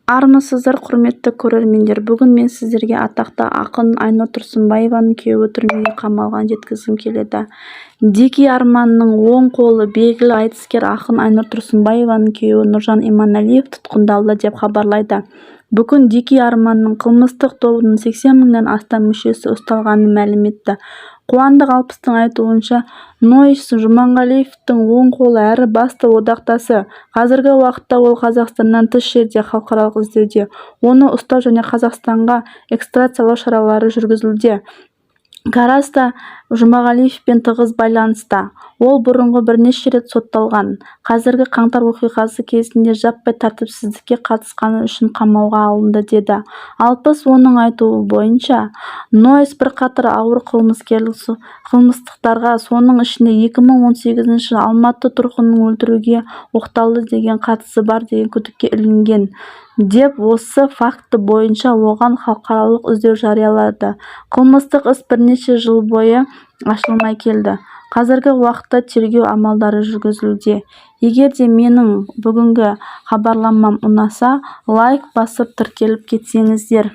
Армысыздар, құрметті көрермендер. Бүгін мен сіздерге атақты ақын Айнұр Тұрсынбаеваның күйеуі түрмеге қамалған жеткізгім келеді. Деки арманның оң қолы белгілі айтыскер ақын Айнұр Тұрсынбаеваның күйеуі Нұржан Иманалиев тұтқындалды деп хабарлайды. Бүгін Деки арманның қылмыстық тобының 80 мыңнан астам мүшесі ұсталғанын мәлім етті. Қуандық Алпыстың айтуынша, Нойс Жұманғалиевтің оң қолы әрі басты одақтасы. Қазіргі уақытта ол Қазақстаннан тыс жерде халықаралық іздеуде. Оны ұстау және Қазақстанға экстрадициялау шаралары жүргізілуде. Караста Жұмағалиевпен тығыз байланыста. Ол бұрынғы бірнеше рет сотталған. Қазіргі қаңтар оқиғасы кезінде жаппай тәртіпсіздікке қатысқаны үшін қамауға алынды деді. Алпыс оның айтуы бойынша, Нойс бірқатар ауыр қылмыстықтарға, соның ішінде 2018 жылы Алматы тұрғынын өлтіруге оқталды деген қатысы бар деген күдікке ілінген деп осы факті бойынша оған халықаралық іздеу жариялады. Қылмыстық іс бірнеше жыл бойы ашылмай келді. Қазіргі уақытта тергеу амалдары жүргізілуде. Егер де менің бүгінгі хабарламам ұнаса, лайк басып тіркеліп кетсеңіздер.